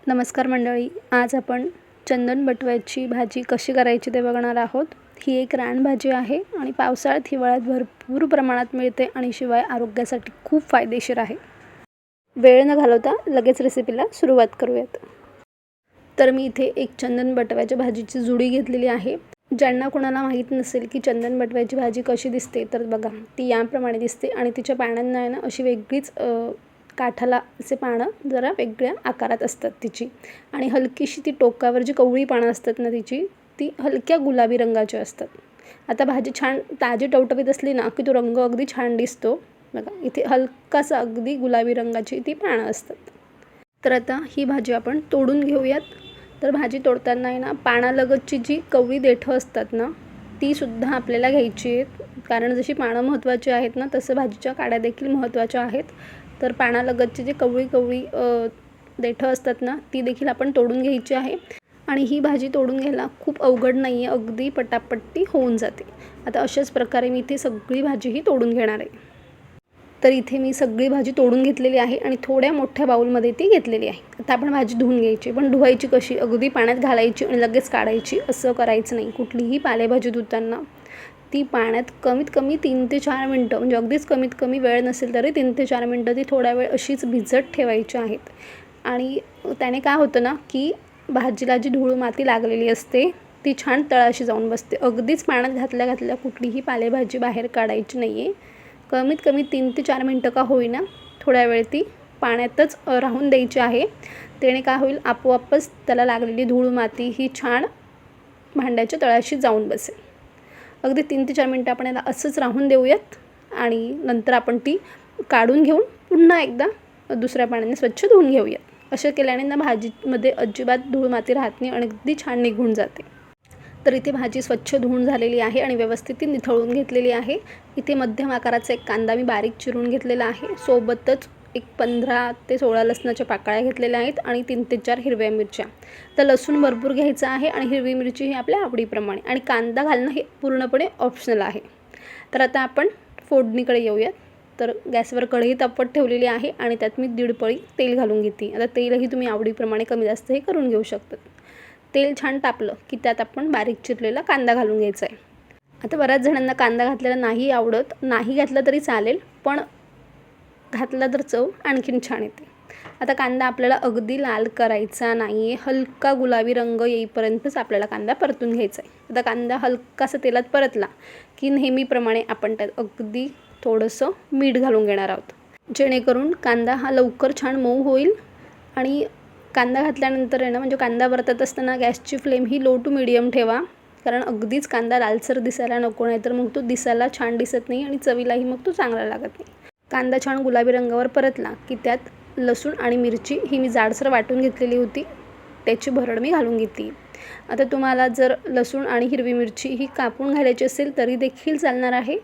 नमस्कार मंडळी, आज आपण चंदन बटव्याची भाजी कशी करायची ते बघणार आहोत। ही एक रानभाजी आहे आणि पावसाळ्यात हिवाळ्यात भरपूर प्रमाणात मिळते आणि शिवाय आरोग्यासाठी खूप फायदेशीर आहे। वेळ न घालवता लगेच रेसिपीला सुरुवात करूयात। तर मी इथे एक चंदन बटव्याच्या भाजीची जुडी घेतलेली आहे। ज्यांना कोणाला माहीत नसेल की चंदन बटव्याची भाजी कशी दिसते तर बघा, ती याप्रमाणे दिसते आणि तिच्या पानांना आहे ना अशी वेगळीच काठाला असे पानं जरा वेगळ्या आकारात असतात तिची आणि हलकीशी ती टोकावर जी कवळी पानं असतात ना तिची, ती हलक्या गुलाबी रंगाची असतात। आता भाजी छान ताजी टवटवीत असली ना की तो रंग अगदी छान दिसतो। बघा, इथे हलकासा अगदी गुलाबी रंगाची ती पानं असतात। तर आता ही भाजी आपण तोडून घेऊयात। तर भाजी तोडताना आहे ना पानालगतची जी कवळी देठं असतात ना ती सुद्धा आपल्याला घ्यायची आहेत, कारण जशी पानं महत्त्वाची आहेत ना तसं भाजीच्या काड्या देखील महत्त्वाच्या आहेत। तर पानालगतची जी कवळी देठं असतात ना ती देखील आपण तोडून घ्यायची आहे आणि ही भाजी तोडून घ्यायला खूप अवघड नाही आहे, अगदी पटापट्टी होऊन जाते। आता अशाच प्रकारे मी इथे सगळी भाजी ही तोडून घेणार आहे। तर इथे मी सगळी भाजी तोडून घेतलेली आहे आणि थोड्या मोठ्या बाउलमध्ये ती घेतलेली आहे। आता आपण भाजी धुवून घ्यायची, पण धुवायची कशी, अगदी पाण्यात घालायची आणि लगेच काढायची असं करायचं नाही। कुठलीही पालेभाजी धुताना ती पाण्यात कमीत कमी 3 ते 4 मिनटं, म्हणजे अगदीच कमीत कमी वेळ नसेल तरी 3 ते 4 मिनटं ती थोडा वेळ अशीच भिजत ठेवायची आहेत। आणि त्याने काय होतं ना की भाजीला जी धूळ माती लागलेली असते ती छान तळाशी जाऊन बसते। अगदीच पाण्यात घातल्या कुठलीही पालेभाजी बाहेर काढायची नाही आहे। कमीत कमी 3 ते 4 मिनटं का होईना थोड्या वेळ ती पाण्यातच राहून द्यायची आहे। त्याने काय होईल, आपोआपच त्याला लागलेली धूळ माती ही छान भांड्याच्या तळाशी जाऊन बसेल। अगदी 3 ते 4 मिनटं आपण याला असंच राहून देऊयात आणि नंतर आपण ती काढून घेऊन पुन्हा एकदा दुसऱ्या पाण्याने स्वच्छ धुवून घेऊयात। असं केल्याने ना भाजीमध्ये अजिबात धूळ माती राहत नाही आणि अगदी छान निघून जाते। तर इथे भाजी स्वच्छ धुवून झालेली आहे आणि व्यवस्थित ती निथळून घेतलेली आहे। इथे मध्यम आकाराचा एक कांदा मी बारीक चिरून घेतलेला आहे, सोबतच एक 15 ते 16 लसणाच्या पाकळ्या घेतलेल्या आहेत आणि 3 ते 4 हिरव्या मिरच्या। तर लसूण भरपूर घ्यायचं आहे आणि हिरवी मिरची ही आपल्या आवडीप्रमाणे, आणि कांदा घालणं हे पूर्णपणे ऑप्शनल आहे। तर आता आपण फोडणीकडे येऊयात। तर गॅसवर कढई तापत ठेवलेली आहे आणि त्यात मी 1.5 पळी तेल घालून घेते। आता तेलही तुम्ही आवडीप्रमाणे कमी जास्त हे करून घेऊ शकतात। तेल छान तापलं की त्यात आपण बारीक चिरलेला कांदा घालून घ्यायचा आहे। आता बऱ्याच जणांना कांदा घातलेला नाही आवडत, नाही घातला तरी चालेल, पण घातला तर चव आणखीन छान येते। आता कांदा आपल्याला अगदी लाल करायचा नाही आहे, हलका गुलाबी रंग येईपर्यंतच आपल्याला कांदा परतून घ्यायचा आहे। आता कांदा हलकासा तेलात परतला की नेहमीप्रमाणे आपण त्यात अगदी थोडंसं मीठ घालून घेणार आहोत, जेणेकरून कांदा हा लवकर छान मऊ होईल। आणि कांदा घातल्यानंतर आहे ना, म्हणजे कांदा परतत असताना गॅसची फ्लेम ही लो टू मीडियम ठेवा, कारण अगदीच कांदा लालसर दिसायला नको, नाही तर मग तो दिसायला छान दिसत नाही आणि चवीलाही मग तो चांगला लागत नाही। कांदा छान गुलाबी रंगावर परतला की त्यात लसूण आणि मिरची ही मी जाडसर वाटून घेतलेली होती, त्याची भरड मी घालून घेतली। आता तुम्हाला जर लसूण आणि हिरवी मिरची ही कापून घालायची असेल तरी देखील चालणार आहे,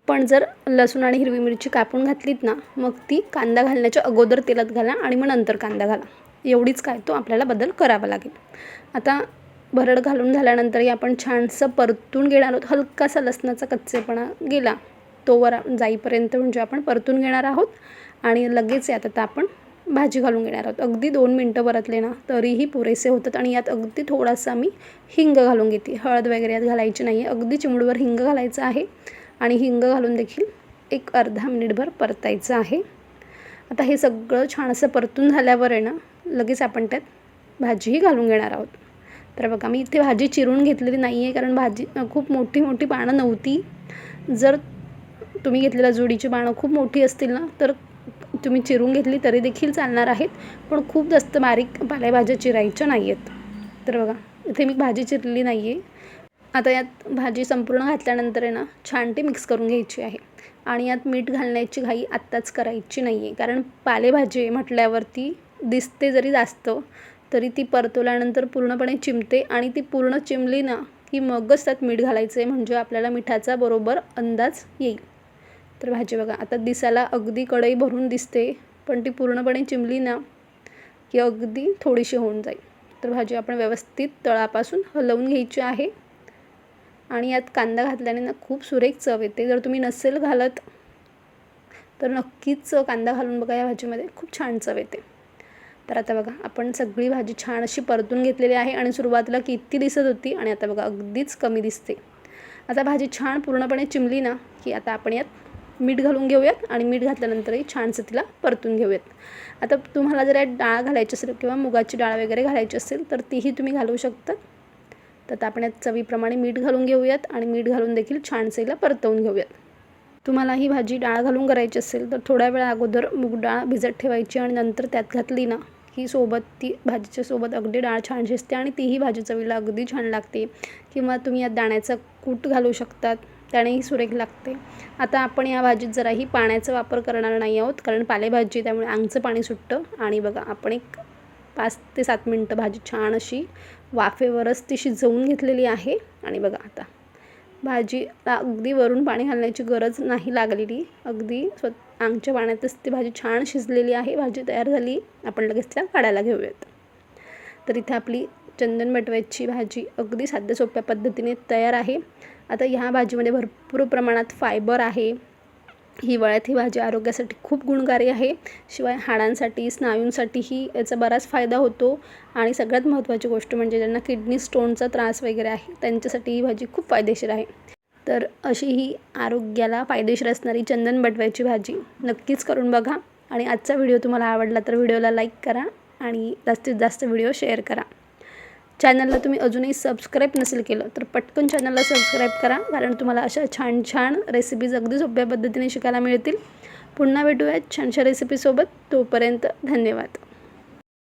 पण जर लसूण आणि हिरवी मिरची कापून घातलीत ना मग ती कांदा घालण्याच्या अगोदर तेलात घाला आणि मग नंतर कांदा घाला, एवढीच काय तो आपल्याला बदल करावा लागेल। आता भरड घालून झाल्यानंतरही आपण छानसं परतून घेणार आहोत। हलकासा लसणाचा कच्चेपणा गेला तोवर जाईपर्यंत म्हणजे आपण परतून घेणार आहोत आणि लगेच यात आता आपण भाजी घालून घेणार आहोत। अगदी 2 मिनटं परतले ना तरीही पुरेसे होतात आणि यात अगदी थोडासा मी हिंग घालून घेते। हळद वगैरे यात घालायची नाही आहे, अगदी चिमूटभर हिंग घालायचं आहे आणि हिंग घालून देखील एक अर्धा मिनिटभर परतायचं आहे। आता हे सगळं छान असं परतून झाल्यावर आहे ना लगेच आपण त्यात भाजीही घालून घेणार आहोत। तर बघा, मी इथे भाजी चिरून घेतलेली नाही आहे, कारण भाजी खूप मोठी पानं नव्हती। जर तुम्ही घेतलेल्या जोडीची पानं खूप मोठी असतील ना तर तुम्ही चिरून घेतली तरी देखील चालणार आहेत, पण खूप जास्त बारीक पालेभाज्या चिरायच्या नाही आहेत। तर बघा, इथे मी भाजी चिरलेली नाही आहे। आता यात भाजी संपूर्ण घातल्यानंतर आहे ना छान ती मिक्स करून घ्यायची आहे आणि यात मीठ घालण्याची घाई आत्ताच करायची नाही आहे, कारण पालेभाजी म्हटल्यावरती दिसते जरी जास्त तरी ती परतवल्यानंतर पूर्णपणे चिमते आणि ती पूर्ण चिमली ना की मगच त्यात मीठ घालायचं आहे, म्हणजे आपल्याला मिठाचा बरोबर अंदाज येईल। तर भाजी बघा, आता दिसायला अगदी कढई भरून दिसते, पण ती पूर्णपणे चिमली ना की अगदी थोडीशी होऊन जाईल। तर भाजी आपण व्यवस्थित तळापासून हलवून घ्यायची आहे आणि यात कांदा घातल्याने ना खूप सुरेख चव येते। जर तुम्ही नसेल घालत तर नक्कीच कांदा घालून बघा, या भाजीमध्ये खूप छान चव येते। तर आता बघा आपण सगळी भाजी छान अशी परतून घेतलेली आहे आणि सुरुवातीला किती दिसत होती आणि आता बघा अगदीच कमी दिसते. आता भाजी छान पूर्णपणे चिमली ना की आता आपण यात मीठ घालून घेऊयात आणि मीठ घातल्यानंतरही छानसं तिला परतून घेऊयात. आता तुम्हाला जर यात डाळ घालायची असेल किंवा मुगाची डाळ वगैरे घालायची असेल तर तीही तुम्ही घालू शकता. तर आपण यात चवीप्रमाणे मीठ घालून घेऊयात आणि मीठ घालून देखील छानसं हिला परतवून घेऊयात. तुम्हाला ही भाजी डाळ घालून करायची असेल तर थोड्या वेळा अगोदर मूग डाळ भिजत ठेवायची आणि नंतर त्यात घातली ना की सोबत ती भाजीच्या सोबत अगदी डाळ छान शिजते आणि तीही भाजी चवीला अगदी छान लागते. किंवा तुम्ही यात दाण्याचा कूट घालू शकतात, त्यानेही सुरेख लागते. आता आपण या भाजीत जराही पाण्याचा वापर करणार नाही आहोत कारण पालेभाजी त्यामुळे अंगचं पाणी सुटतं. आणि बघा आपण एक 5 ते 7 मिनटं भाजी छान अशी वाफेवरच ती शिजवून घेतलेली आहे. आणि बघा आता भाजीला अगदी वरून पाणी घालण्याची गरज नाही लागलेली, अगदी अंगच्या पाण्यातच ती भाजी छान शिजलेली आहे. भाजी तयार झाली, आपण लगेच त्या काढायला घेऊयात. तर इथे आपली चंदन बटव्याची भाजी अगदी साध्या सोप्या पद्धतीने तयार आहे. आता ह्या भाजीमध्ये भरपूर प्रमाणात फायबर आहे. हिवाळ्यात ही भाजी आरोग्यासाठी खूप गुणकारी आहे. शिवाय हाडांसाठी स्नायूंसाठीही याचा बराच फायदा होतो. आणि सगळ्यात महत्त्वाची गोष्ट म्हणजे ज्यांना किडनी स्टोनचा त्रास वगैरे आहे त्यांच्यासाठी ही भाजी खूप फायदेशीर आहे. तर अशी ही आरोग्याला फायदेशीर असणारी चंदन बटव्याची भाजी नक्कीच करून बघा. आणि आजचा व्हिडिओ तुम्हाला आवडला तर व्हिडिओला लाईक करा आणि जास्तीत जास्त व्हिडिओ शेअर करा. चॅनलला तुम्ही अजूनही सबस्क्राईब नसेल केलं तर पटकन चॅनलला सबस्क्राईब करा कारण तुम्हाला अशा छान छान रेसिपीज अगदी सोप्या पद्धतीने शिकायला मिळतील. पुन्हा भेटूयात छानशा रेसिपीसोबत. तोपर्यंत धन्यवाद.